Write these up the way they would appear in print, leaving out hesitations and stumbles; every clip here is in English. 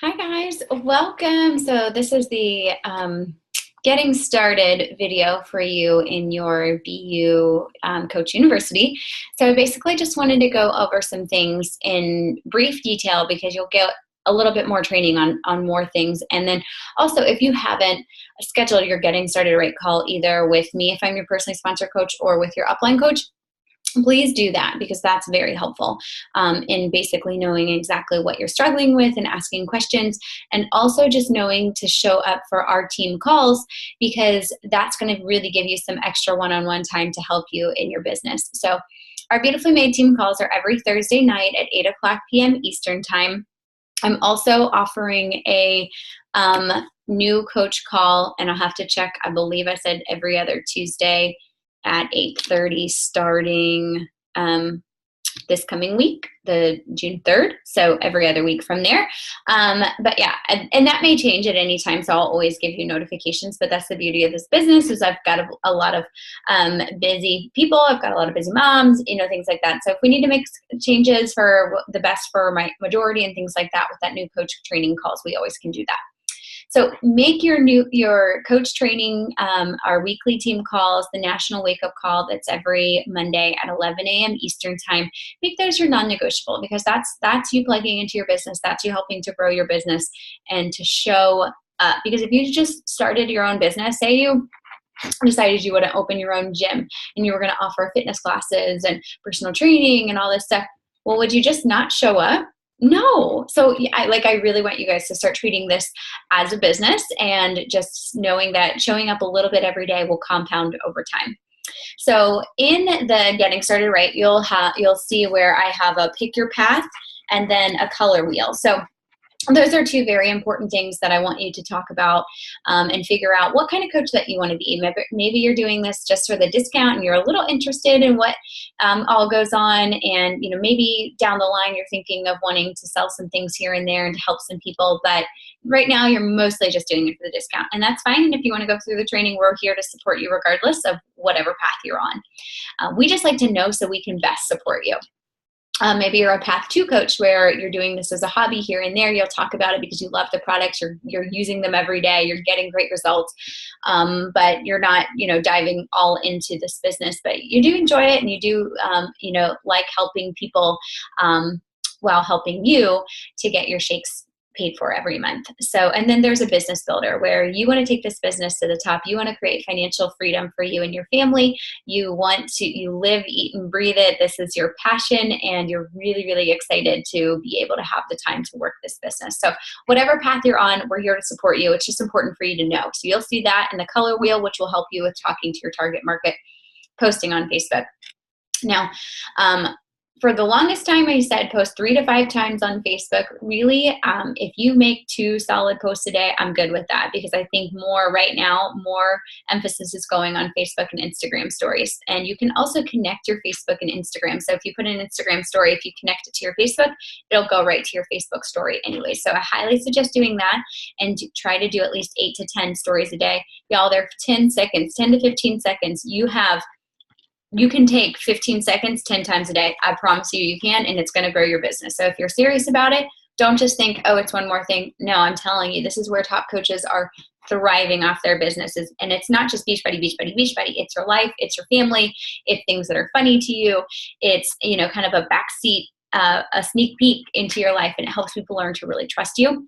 Hi guys, welcome. So this is the getting started video for you in your BU Coach University. So I basically just wanted to go over some things in brief detail because you'll get a little bit more training on more things. And then also if you haven't scheduled your getting started right call either with me if I'm your personally sponsored coach or with your upline coach, please do that because that's very helpful in basically knowing exactly what you're struggling with and asking questions, and also just knowing to show up for our team calls because that's going to really give you some extra one-on-one time to help you in your business. So our Beautifully Made team calls are every Thursday night at 8 o'clock p.m. Eastern time. I'm also offering a new coach call, and I'll have to check. I believe I said every other Tuesday at 8:30 starting this coming week, the June 3rd. So every other week from there. But yeah, and that may change at any time. So I'll always give you notifications, but that's the beauty of this business is I've got a lot of busy people. I've got a lot of busy moms, things like that. So if we need to make changes for the best for my majority and things like that with that new coach training calls, we always can do that. So make your coach training, our weekly team calls, the national wake up call that's every Monday at 11 a.m. Eastern time. Make those your non-negotiable because that's you plugging into your business. That's you helping to grow your business and to show up. Because if you just started your own business, say you decided you want to open your own gym and you were going to offer fitness classes and personal training and all this stuff, well, would you just not show up? No. So I really want you guys to start treating this as a business and just knowing that showing up a little bit every day will compound over time. So in the getting started right, you'll see where I have a pick your path and then a color wheel. So those are two very important things that I want you to talk about and figure out what kind of coach that you want to be. Maybe you're doing this just for the discount and you're a little interested in what all goes on, and maybe down the line you're thinking of wanting to sell some things here and there and to help some people, but right now you're mostly just doing it for the discount, and that's fine. And if you want to go through the training, we're here to support you regardless of whatever path you're on. We just like to know so we can best support you. Maybe you're a path 2 coach where you're doing this as a hobby here and there. You'll talk about it because you love the products. You're using them every day. You're getting great results, but you're not, diving all into this business. But you do enjoy it, and you do, like helping people while helping you to get your shakes paid for every month. So, and then there's a business builder where you want to take this business to the top. You want to create financial freedom for you and your family. You live, eat, and breathe it. This is your passion, and you're really, really excited to be able to have the time to work this business. So whatever path you're on, we're here to support you. It's just important for you to know. So you'll see that in the color wheel, which will help you with talking to your target market, posting on Facebook. Now, for the longest time, I said post 3 to 5 times on Facebook. Really, if you make 2 solid posts a day, I'm good with that because I think right now, more emphasis is going on Facebook and Instagram stories. And you can also connect your Facebook and Instagram. So if you put an Instagram story, if you connect it to your Facebook, it'll go right to your Facebook story anyway. So I highly suggest doing that and try to do at least 8 to 10 stories a day. Y'all, they're 10 seconds, 10 to 15 seconds. You can take 15 seconds 10 times a day. I promise you can, and it's going to grow your business. So if you're serious about it, don't just think, oh, it's one more thing. No, I'm telling you, this is where top coaches are thriving off their businesses. And it's not just Beachbody, Beachbody, Beachbody. It's your life. It's your family. It's things that are funny to you. It's, kind of a backseat, a sneak peek into your life, and it helps people learn to really trust you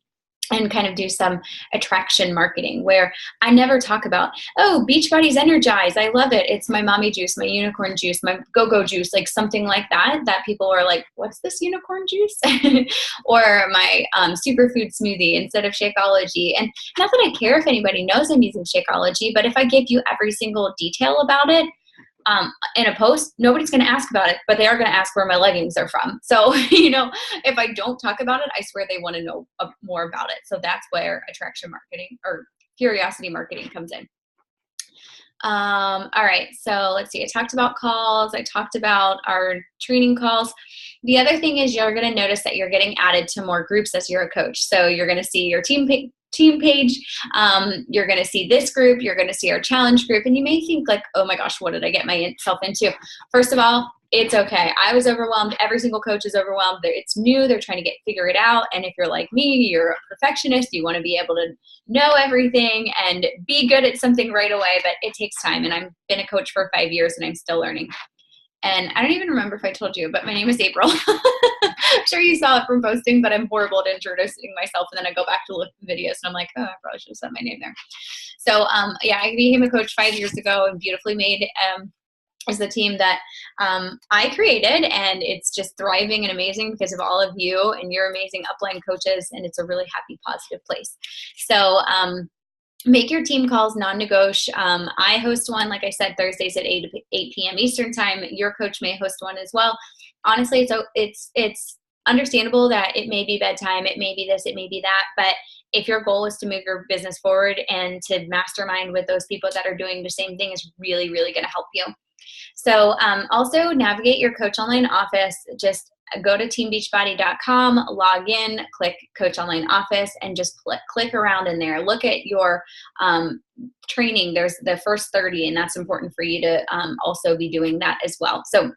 and kind of do some attraction marketing where I never talk about, oh, Beachbody's Energize. I love it. It's my mommy juice, my unicorn juice, my go-go juice, like something like that people are like, what's this unicorn juice? Or my superfood smoothie instead of Shakeology. And not that I care if anybody knows I'm using Shakeology, but if I give you every single detail about it, in a post, nobody's going to ask about it, but they are going to ask where my leggings are from. So, if I don't talk about it, I swear they want to know more about it. So that's where attraction marketing or curiosity marketing comes in. All right. So let's see. I talked about calls. I talked about our training calls. The other thing is you're going to notice that you're getting added to more groups as you're a coach. So you're going to see your team team page. You're going to see this group. You're going to see our challenge group. And you may think like, oh my gosh, what did I get myself into? First of all, it's okay. I was overwhelmed. Every single coach is overwhelmed. It's new. They're trying to figure it out. And if you're like me, you're a perfectionist. You want to be able to know everything and be good at something right away, but it takes time. And I've been a coach for 5 years and I'm still learning. And I don't even remember if I told you, but my name is April. I'm sure you saw it from posting, but I'm horrible at introducing myself. And then I go back to look at the videos and I'm like, oh, I probably should have said my name there. So yeah, I became a coach 5 years ago, and Beautifully Made is the team that I created, and it's just thriving and amazing because of all of you and your amazing upline coaches, and it's a really happy, positive place. So make your team calls non-negotiable. I host one, like I said, Thursdays at 8 p.m. Eastern time. Your coach may host one as well. Honestly, it's understandable that it may be bedtime, it may be this, it may be that, but if your goal is to move your business forward and to mastermind with those people that are doing the same thing, is really, really going to help you. So also navigate your Coach Online office. Just go to teambeachbody.com, log in, click Coach Online office, and just click around in there. Look at your training. There's the first 30, and that's important for you to also be doing that as well. So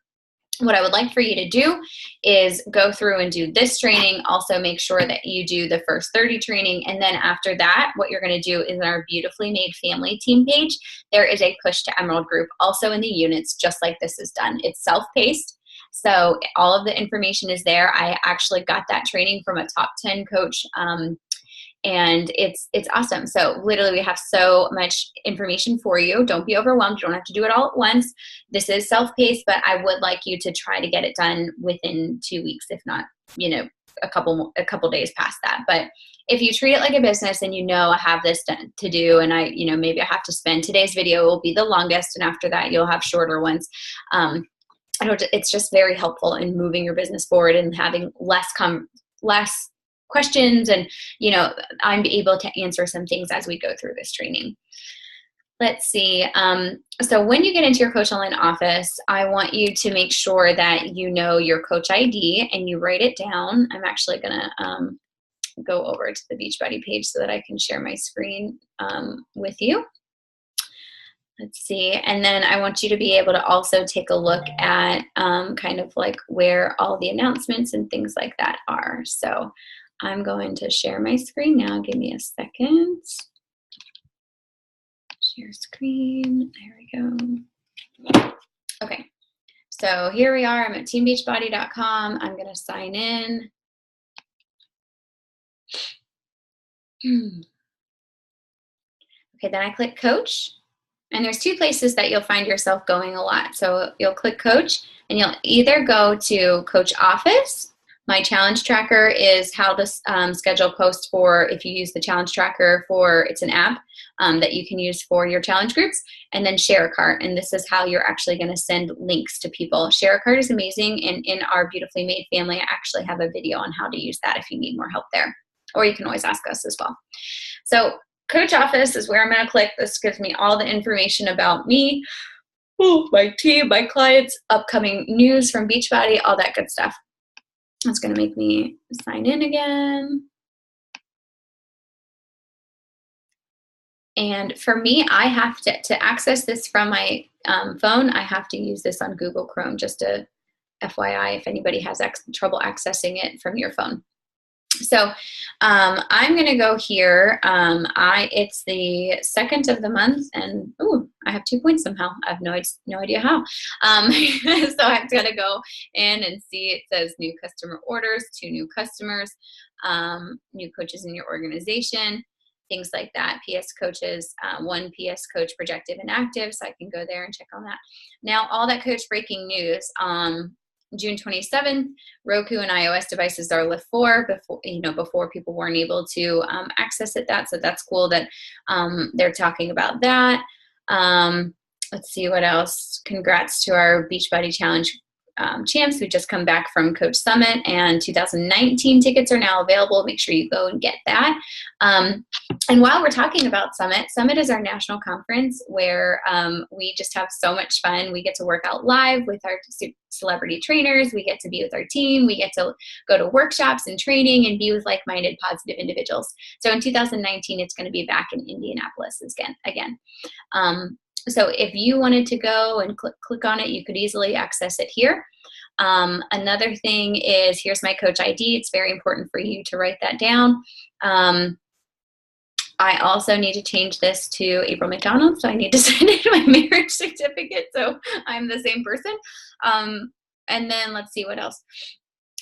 what I would like for you to do is go through and do this training. Also make sure that you do the first 30 training. And then after that, what you're going to do is in our Beautifully Made family team page, there is a Push to Emerald group also in the units, just like this is done. It's self-paced. So all of the information is there. I actually got that training from a top 10 coach, and it's awesome. So literally we have so much information for you. Don't be overwhelmed. You don't have to do it all at once. This is self-paced, but I would like you to try to get it done within 2 weeks, if not, a couple days past that. But if you treat it like a business and I have this to do, and maybe I have to spend, today's video will be the longest, and after that you'll have shorter ones. It's just very helpful in moving your business forward and having less questions, and I'm able to answer some things as we go through this training. Let's see. So when you get into your Coach Online office, I want you to make sure that you know your coach ID and you write it down. I'm actually gonna go over to the Beachbody page so that I can share my screen with you. Let's see. And then I want you to be able to also take a look at kind of like where all the announcements and things like that are. So I'm going to share my screen now. Give me a second. Share screen. There we go. Okay. So here we are. I'm at teambeachbody.com. I'm going to sign in. Okay, then I click Coach. And there's two places that you'll find yourself going a lot. So you'll click Coach, and you'll either go to Coach Office. My challenge tracker is how to schedule posts for, if you use the challenge tracker it's an app that you can use for your challenge groups, and then Share a Cart. And this is how you're actually going to send links to people. Share a Cart is amazing. And in our Beautifully Made family, I actually have a video on how to use that if you need more help there. Or you can always ask us as well. So Coach Office is where I'm going to click. This gives me all the information about me, my team, my clients, upcoming news from Beachbody, all that good stuff. It's going to make me sign in again. And for me, I have to access this from my phone, I have to use this on Google Chrome, just a FYI if anybody has trouble accessing it from your phone. So I'm going to go here. It's the 2nd of the month, and I have 2 points somehow. I have no idea how. So I'm going to go in and see. It says new customer orders, 2 new customers, new coaches in your organization, things like that. PS coaches, 1 PS coach projected and active. So I can go there and check on that. Now, all that coach breaking news. June 27th, Roku and iOS devices are Lift 4 before people weren't able to access it. So that's cool that they're talking about that. Let's see what else. Congrats to our Beachbody Challenge champs who just come back from Coach Summit, and 2019 tickets are now available. Make sure you go and get that. And while we're talking about Summit is our national conference where we just have so much fun. We get to work out live with our celebrity trainers. We get to be with our team. We get to go to workshops and training and be with like-minded, positive individuals. So in 2019, it's going to be back in Indianapolis again. So if you wanted to go and click on it, you could easily access it here. Another thing is, here's my coach ID. It's very important for you to write that down. I also need to change this to April McDonald, so I need to send in my marriage certificate so I'm the same person. And then let's see what else.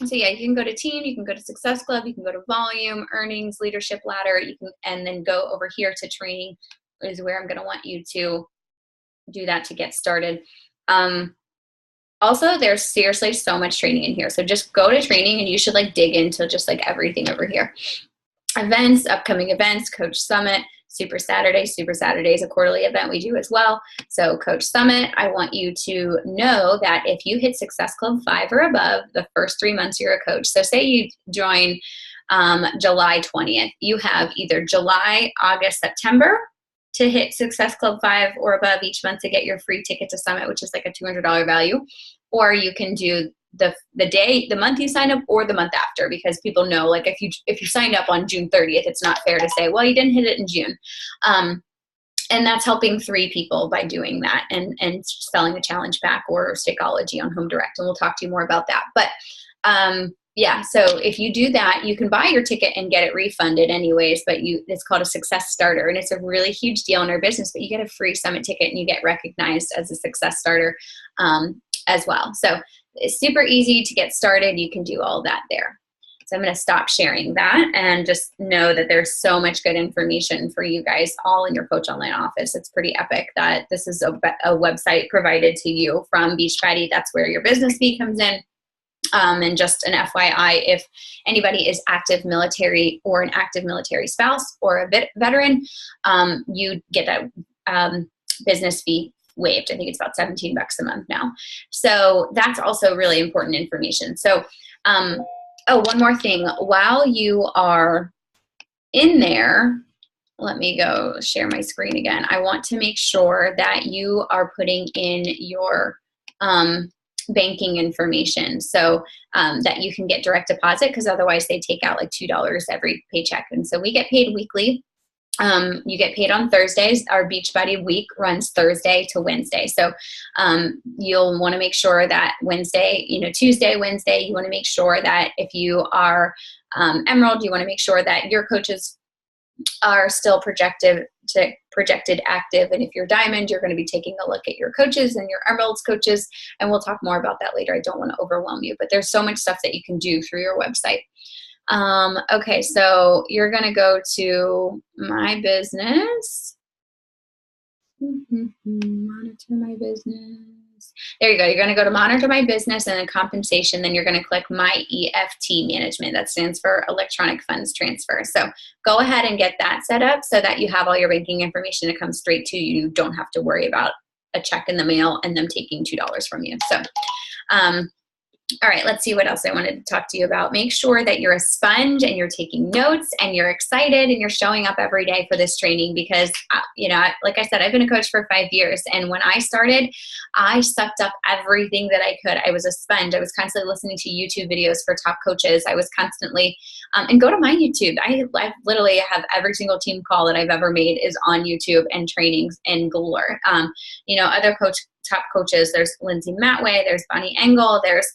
So yeah, you can go to team, you can go to Success Club, you can go to volume, earnings, leadership ladder, and then go over here to training is where I'm going to want you to do that to get started. Also, there's seriously so much training in here. So just go to training and you should like dig into just like everything over here. Events, upcoming events, Coach Summit, Super Saturday. Super Saturday is a quarterly event we do as well. So Coach Summit, I want you to know that if you hit Success Club 5 or above the first 3 months you're a coach. So say you join July 20th. You have either July, August, September to hit Success Club 5 or above each month to get your free ticket to Summit, which is like a $200 value. Or you can do the month you sign up or the month after, because people know, like if you signed up on June 30th, it's not fair to say, well, you didn't hit it in June. And that's helping 3 people by doing that and selling a challenge pack or Shakeology on Home Direct. And we'll talk to you more about that. But yeah, so if you do that, you can buy your ticket and get it refunded anyways, but it's called a Success Starter, and it's a really huge deal in our business, but you get a free Summit ticket and you get recognized as a Success Starter as well. So it's super easy to get started. You can do all that there. So I'm going to stop sharing that and just know that there's so much good information for you guys all in your Coach Online office. It's pretty epic that this is a website provided to you from Beachbody. That's where your business fee comes in. And just an FYI, if anybody is active military or an active military spouse or a veteran, you get a business fee waived. I think it's about $17 a month now. So that's also really important information. So, one more thing. While you are in there, let me go share my screen again. I want to make sure that you are putting in your banking information so that you can get direct deposit, because otherwise they take out like $2 every paycheck. And so we get paid weekly. You get paid on Thursdays. Our Beachbody week runs Thursday to Wednesday. So you'll want to make sure that Wednesday, Tuesday, Wednesday, you want to make sure that if you are Emerald, you want to make sure that your coaches are still projected active. And if you're Diamond, you're going to be taking a look at your coaches and your Emerald's coaches. And we'll talk more about that later. I don't want to overwhelm you, but there's so much stuff that you can do through your website. Okay, so you're going to go to My Business. Monitor My Business. There you go. You're going to go to Monitor My Business and then Compensation. Then you're going to click My EFT Management. That stands for Electronic Funds Transfer. So go ahead and get that set up so that you have all your banking information to come straight to you. You don't have to worry about a check in the mail and them taking $2 from you. So, all right, let's see what else I wanted to talk to you about. Make sure that you're a sponge and you're taking notes and you're excited and you're showing up every day for this training because, like I said, I've been a coach for 5 years. And when I started, I sucked up everything that I could. I was a sponge. I was constantly listening to YouTube videos for top coaches. I was constantly, and go to my YouTube. I literally have every single team call that I've ever made is on YouTube and trainings and galore. Other top coaches, there's Lindsay Matway, there's Bonnie Engel, there's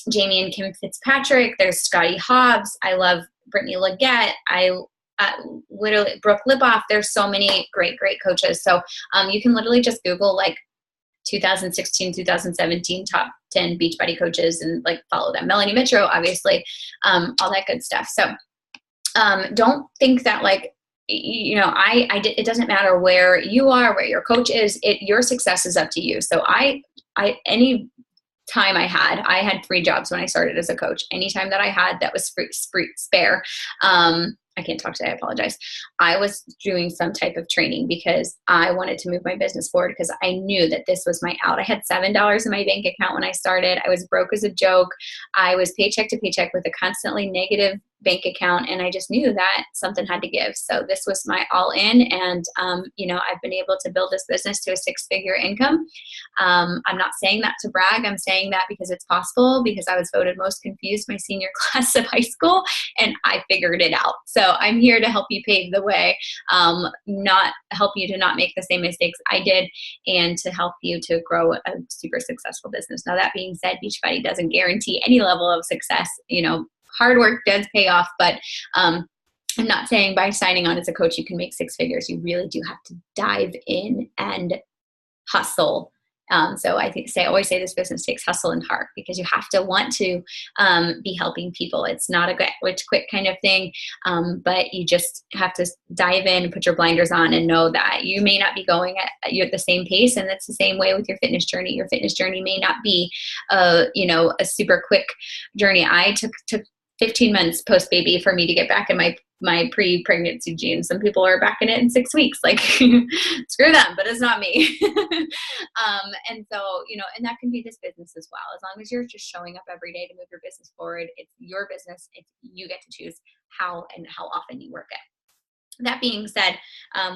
Jamie and Kim Fitzpatrick, there's Scotty Hobbs, I love Brittany Leggett, literally Brooke Lipoff. There's so many great coaches. So you can literally just Google like 2016, 2017 top 10 Beachbody coaches and like follow them. Melanie Mitro, obviously, all that good stuff. So don't think that like, it doesn't matter where you are, where your coach is, your success is up to you. So any time I had 3 jobs when I started as a coach. Anytime that I had that was spare, I can't talk today, I apologize. I was doing some type of training because I wanted to move my business forward because I knew that this was my out. I had $7 in my bank account when I started. I was broke as a joke. I was paycheck to paycheck with a constantly negative bank account, and I just knew that something had to give. So this was my all in, and I've been able to build this business to a 6-figure income. I'm not saying that to brag. I'm saying that because it's possible, because I was voted most confused my senior class of high school, and I figured it out. So I'm here to help you pave the way, not help you to not make the same mistakes I did, and to help you to grow a super successful business. Now, that being said, Beachbody doesn't guarantee any level of success. Hard work does pay off, but I'm not saying by signing on as a coach you can make 6 figures. You really do have to dive in and hustle. So I always say this business takes hustle and heart, because you have to want to be helping people. It's not a get rich quick kind of thing, but you just have to dive in and put your blinders on and know that you may not be going at the same pace, and that's the same way with your fitness journey. Your fitness journey may not be a super quick journey. I took 15 months post baby for me to get back in my pre-pregnancy jeans. Some people are back in it in 6 weeks. Like, screw them, but it's not me. And so, and that can be this business as well. As long as you're just showing up every day to move your business forward, it's your business. You get to choose how and how often you work it. That being said,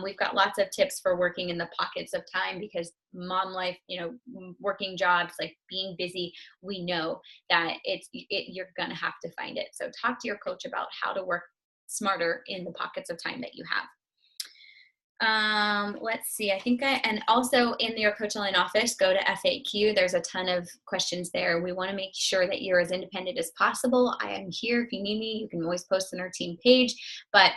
we've got lots of tips for working in the pockets of time, because mom life, working jobs, like being busy, we know that you're going to have to find it. So talk to your coach about how to work smarter in the pockets of time that you have. Let's see. And also in your Coach Online office, go to FAQ. There's a ton of questions there. We want to make sure that you're as independent as possible. I am here. If you need me, you can always post on our team page. But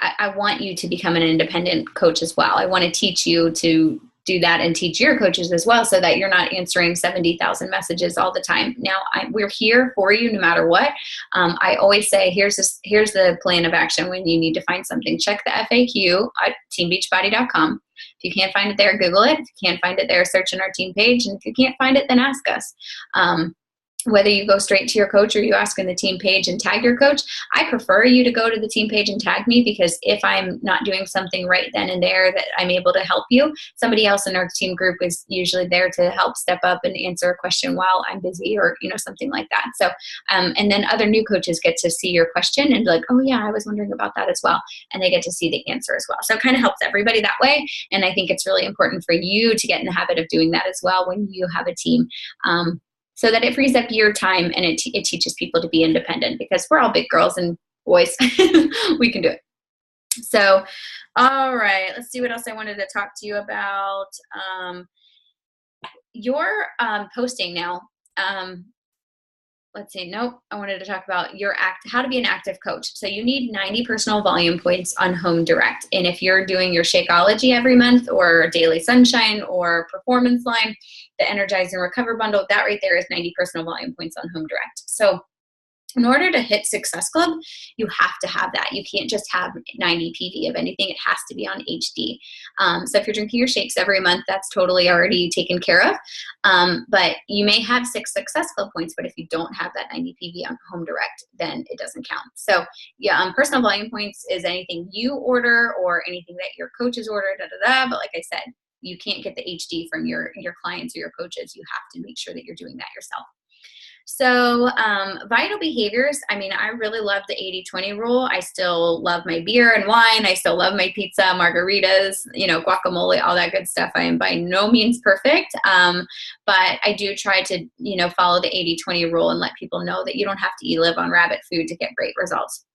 I want you to become an independent coach as well. I want to teach you to do that and teach your coaches as well, so that you're not answering 70,000 messages all the time. Now, we're here for you no matter what. I always say, here's the plan of action when you need to find something. Check the FAQ at teambeachbody.com. If you can't find it there, Google it. If you can't find it there, search in our team page. And if you can't find it, then ask us. Whether you go straight to your coach or you ask in the team page and tag your coach, I prefer you to go to the team page and tag me, because if I'm not doing something right then and there that I'm able to help you, somebody else in our team group is usually there to help step up and answer a question while I'm busy, or something like that. So and then other new coaches get to see your question and be like, oh yeah, I was wondering about that as well, and they get to see the answer as well. So it kind of helps everybody that way, and I think it's really important for you to get in the habit of doing that as well when you have a team. So that it frees up your time, and it teaches people to be independent, because we're all big girls and boys. We can do it. So, all right, let's see what else I wanted to talk to you about. Your posting now. Let's see. Nope. I wanted to talk about how to be an active coach. So you need 90 personal volume points on Home Direct. And if you're doing your Shakeology every month, or Daily Sunshine, or Performance Line, the Energize and Recover bundle, that right there is 90 personal volume points on Home Direct. So in order to hit Success Club, you have to have that. You can't just have 90 PV of anything. It has to be on HD. So if you're drinking your shakes every month, that's totally already taken care of. But you may have 6 Success Club points, but if you don't have that 90 PV on Home Direct, then it doesn't count. So yeah, personal volume points is anything you order or anything that your coaches order, But like I said, you can't get the HD from your clients or your coaches. You have to make sure that you're doing that yourself. So vital behaviors, I really love the 80-20 rule. I still love my beer and wine. I still love my pizza, margaritas, guacamole, all that good stuff. I am by no means perfect, but I do try to, follow the 80-20 rule and let people know that you don't have to live on rabbit food to get great results.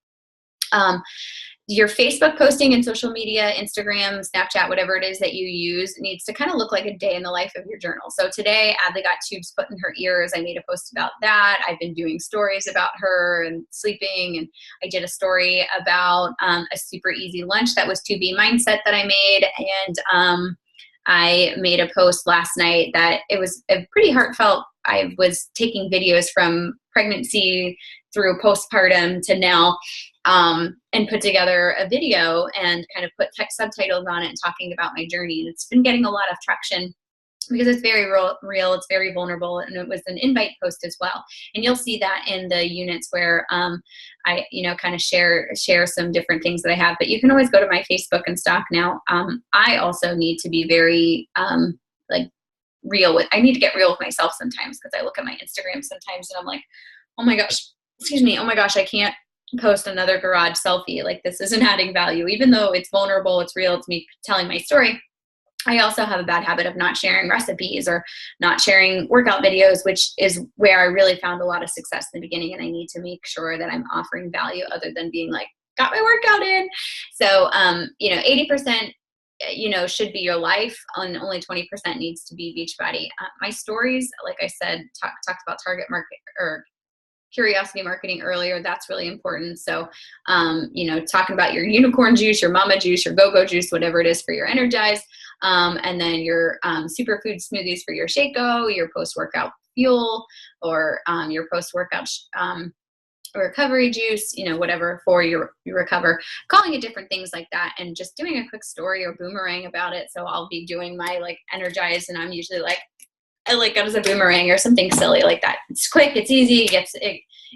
Your Facebook posting and social media, Instagram, Snapchat, whatever it is that you use, needs to kind of look like a day in the life of your journal. So today, Adley got tubes put in her ears. I made a post about that. I've been doing stories about her and sleeping, and I did a story about a super easy lunch that was 2B mindset that I made, and I made a post last night that it was a pretty heartfelt. I was taking videos from pregnancy through postpartum to now, and put together a video and kind of put text subtitles on it and talking about my journey. And it's been getting a lot of traction because it's very real, it's very vulnerable, and it was an invite post as well. And you'll see that in the units where I, kind of share some different things that I have. But you can always go to my Facebook and stalk now. I also need to be very like real with. I need to get real with myself sometimes, because I look at my Instagram sometimes and I'm like, oh my gosh, oh my gosh, I can't post another garage selfie. Like, this isn't adding value, even though it's vulnerable, it's real, it's me telling my story. I also have a bad habit of not sharing recipes or not sharing workout videos, which is where I really found a lot of success in the beginning. And I need to make sure that I'm offering value other than being like, got my workout in. So, 80%, should be your life, and only 20% needs to be Beachbody. My stories, like I said, talked about target market or curiosity marketing earlier. That's really important. So, talking about your unicorn juice, your mama juice, your go-go juice, whatever it is for your Energize. And then your superfood smoothies for your Shake-O, your post-workout fuel, or your post-workout recovery juice, whatever for your recover, calling it different things like that, and just doing a quick story or boomerang about it. So I'll be doing my Energize, and I'm usually I it as a boomerang or something silly like that. It's quick, it's easy,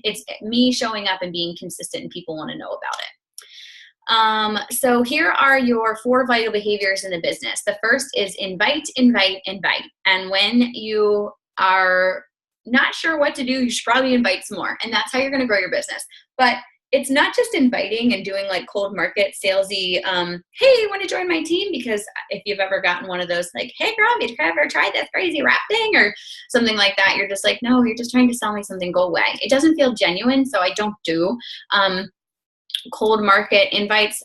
it's me showing up and being consistent, and people want to know about it. So here are your 4 vital behaviors in the business. The first is invite, invite, invite. And when you are not sure what to do, you should probably invite some more. And that's how you're going to grow your business. But it's not just inviting and doing like cold market salesy, hey, you want to join my team? Because if you've ever gotten one of those like, hey girl, have you ever tried this crazy rap thing or something like that? You're just like, no, you're just trying to sell me something, go away. It doesn't feel genuine. So I don't do cold market invites.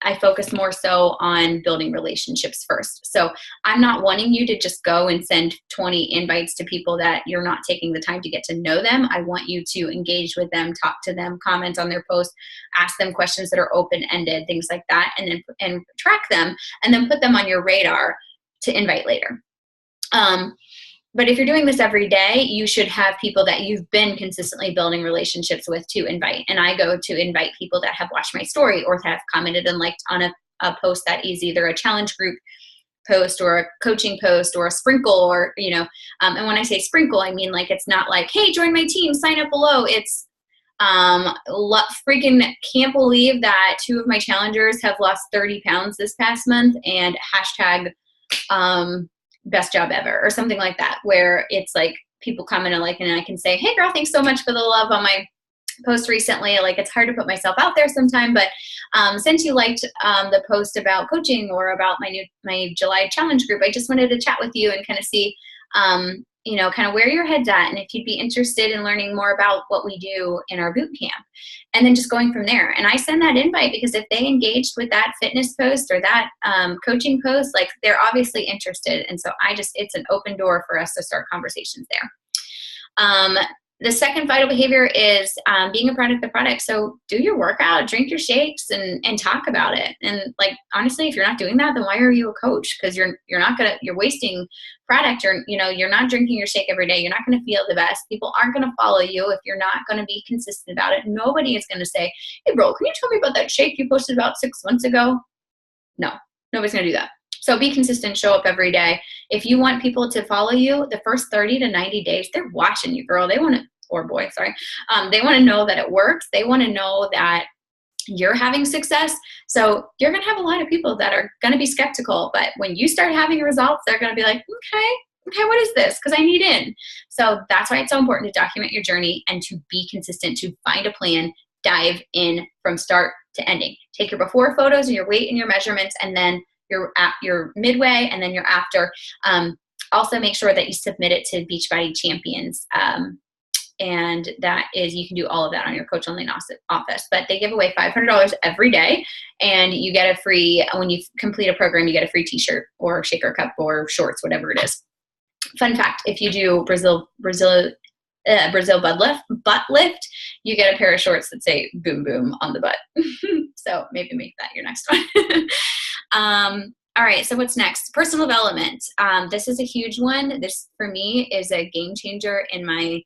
I focus more so on building relationships first. So I'm not wanting you to just go and send 20 invites to people that you're not taking the time to get to know them. I want you to engage with them, talk to them, comment on their posts, ask them questions that are open-ended, things like that, and track them, and then put them on your radar to invite later. But if you're doing this every day, you should have people that you've been consistently building relationships with to invite. And I go to invite people that have watched my story or have commented and liked on a post that is either a challenge group post or a coaching post or a sprinkle, or, and when I say sprinkle, I mean, like, it's not like, hey, join my team, sign up below. It's freaking can't believe that 2 of my challengers have lost 30 pounds this past month, and hashtag, best job ever, or something like that, where it's like people comment and and I can say, hey girl, thanks so much for the love on my post recently. Like, it's hard to put myself out there sometime, but since you liked the post about coaching or about my July challenge group, I just wanted to chat with you and kind of see kind of where your head's at, and if you'd be interested in learning more about what we do in our boot camp, and then just going from there. And I send that invite because if they engaged with that fitness post or that coaching post, like, they're obviously interested. And so it's an open door for us to start conversations there. The second vital behavior is being a product of the product. So do your workout, drink your shakes, and talk about it. And honestly, if you're not doing that, then why are you a coach? Because you're wasting product. You're not drinking your shake every day. You're not going to feel the best. People aren't going to follow you if you're not going to be consistent about it. Nobody is going to say, hey bro, can you tell me about that shake you posted about 6 months ago? No, nobody's going to do that. So be consistent, show up every day. If you want people to follow you, the first 30 to 90 days, they're watching you, girl. They want to, or boy, sorry. They want to know that it works. They want to know that you're having success. So you're going to have a lot of people that are going to be skeptical. But when you start having results, they're going to be like, okay, what is this? Because I need in. So that's why it's so important to document your journey and to be consistent, to find a plan, dive in from start to ending. Take your before photos and your weight and your measurements, and then your midway, and then your after. Also make sure that you submit it to Beachbody Champions. And that is, you can do all of that on your Coach Online office. But they give away $500 every day, and you get a free, when you complete a program, you get a free t-shirt or shaker cup or shorts, whatever it is. Fun fact, if you do Brazil butt lift, you get a pair of shorts that say boom boom on the butt. So maybe make that your next one. All right, so what's next? Personal development. This is a huge one. This, for me, is a game changer in my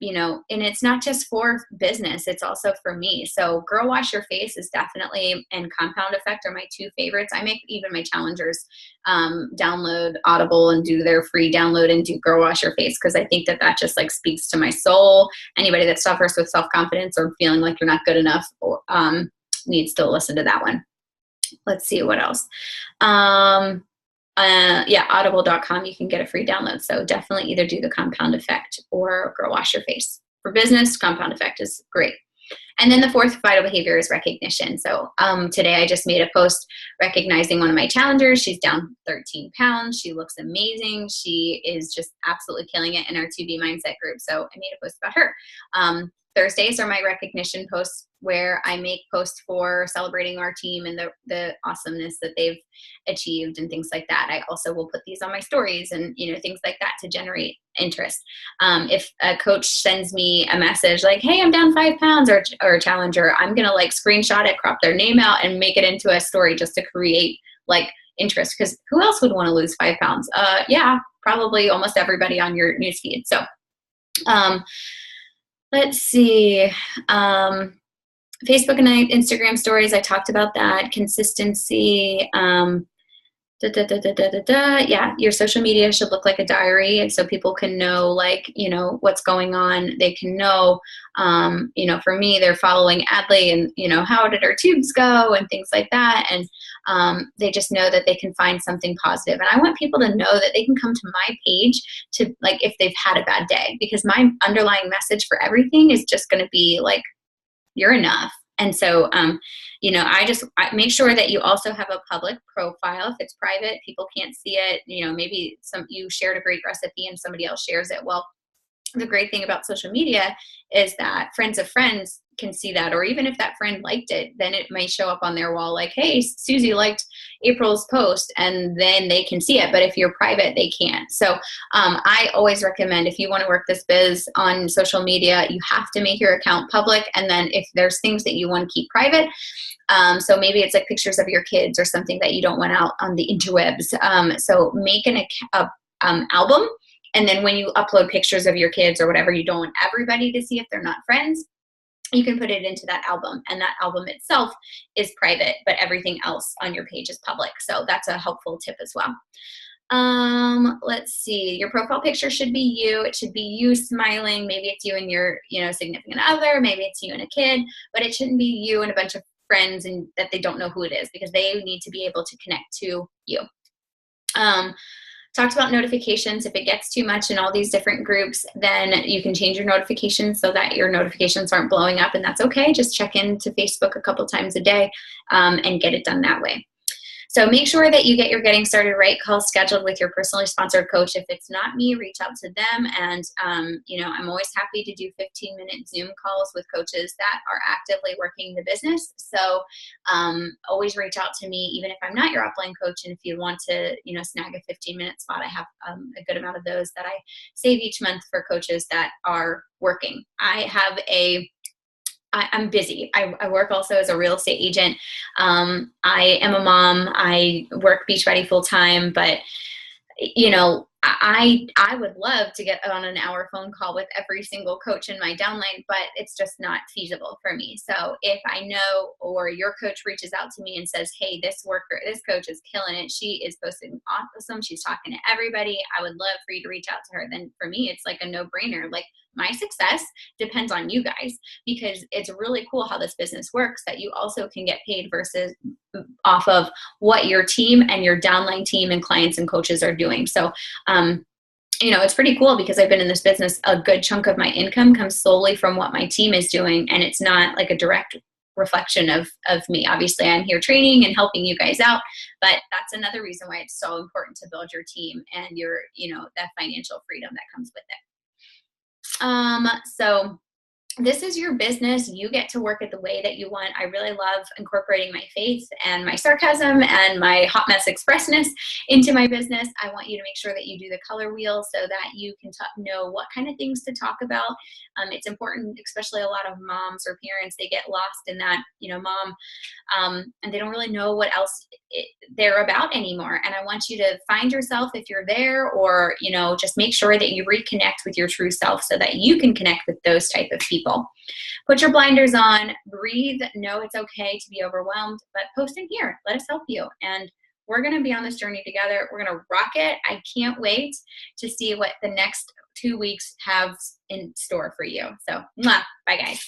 and it's not just for business, it's also for me. So Girl Wash Your Face is definitely, and Compound Effect are my two favorites. I make even my challengers download Audible and do their free download and do Girl Wash Your Face, because I think that just like speaks to my soul. Anybody that suffers with self-confidence or feeling like you're not good enough needs to listen to that one. Let's see what else. Yeah, audible.com, you can get a free download. So definitely either do the Compound Effect or Girl Wash Your Face. For business, Compound Effect is great. And then the fourth vital behavior is recognition. So today I just made a post recognizing one of my challengers. She's down 13 pounds. She looks amazing. She is just absolutely killing it in our 2B mindset group. So I made a post about her. Thursdays are my recognition posts, where I make posts for celebrating our team and the awesomeness that they've achieved and things like that. I also will put these on my stories and, things like that to generate interest. If a coach sends me a message like, hey, I'm down 5 pounds, or a challenger, I'm going to like screenshot it, crop their name out, and make it into a story just to create like interest. Because who else would want to lose 5 pounds? Yeah, probably almost everybody on your newsfeed. So, let's see. Facebook and Instagram stories, I talked about that. Consistency. Yeah, your social media should look like a diary, and so people can know, like, what's going on. They can know, for me, they're following Adley and, how did our tubes go and things like that. And they just know that they can find something positive. And I want people to know that they can come to my page to, like, if they've had a bad day, because my underlying message for everything is just going to be like, you're enough. And so, I make sure that you also have a public profile. If it's private, people can't see it. Maybe you shared a great recipe and somebody else shares it. Well, the great thing about social media is that friends of friends can see that, or even if that friend liked it, then it may show up on their wall like, hey, Susie liked April's post, and then they can see it. But if you're private, they can't. So I always recommend, if you want to work this biz on social media, you have to make your account public. And then if there's things that you want to keep private, so maybe it's like pictures of your kids or something that you don't want out on the interwebs. So make an album. And then when you upload pictures of your kids or whatever, you don't want everybody to see if they're not friends, you can put it into that album, and that album itself is private, but everything else on your page is public. So that's a helpful tip as well. Let's see. Your profile picture should be you. It should be you smiling. Maybe it's you and your, significant other. Maybe it's you and a kid, but it shouldn't be you and a bunch of friends and that they don't know who it is, because they need to be able to connect to you. Talked about notifications. If it gets too much in all these different groups, then you can change your notifications so that your notifications aren't blowing up, and that's okay. Just check into Facebook a couple times a day and get it done that way. So make sure that you get your Getting Started Right call scheduled with your personally sponsored coach. If it's not me, reach out to them. And, I'm always happy to do 15-minute Zoom calls with coaches that are actively working the business. So always reach out to me, even if I'm not your upline coach. And if you want to, snag a 15-minute spot, I have a good amount of those that I save each month for coaches that are working. I'm busy. I work also as a real estate agent. I am a mom. I work Beachbody full time, but I would love to get on an hour phone call with every single coach in my downline, but it's just not feasible for me. So if I know, or your coach reaches out to me and says, hey, this coach is killing it. She is posting awesome. She's talking to everybody. I would love for you to reach out to her. Then for me, it's like a no-brainer. Like, my success depends on you guys, because it's really cool how this business works, that you also can get paid versus off of what your team and your downline team and clients and coaches are doing. So, it's pretty cool, because I've been in this business. A good chunk of my income comes solely from what my team is doing, and it's not like a direct reflection of me. Obviously, I'm here training and helping you guys out, but that's another reason why it's so important to build your team and your, that financial freedom that comes with it. So this is your business. You get to work it the way that you want. I really love incorporating my faith and my sarcasm and my hot mess expressness into my business. I want you to make sure that you do the color wheel so that you can know what kind of things to talk about. It's important, especially a lot of moms or parents, they get lost in that, mom, and they don't really know what else they're about anymore. And I want you to find yourself if you're there, or, just make sure that you reconnect with your true self so that you can connect with those type of people. Put your blinders on, breathe, know it's okay to be overwhelmed, but post in here. Let us help you. And we're going to be on this journey together. We're going to rock it. I can't wait to see what the next 2 weeks have in store for you. So, bye guys.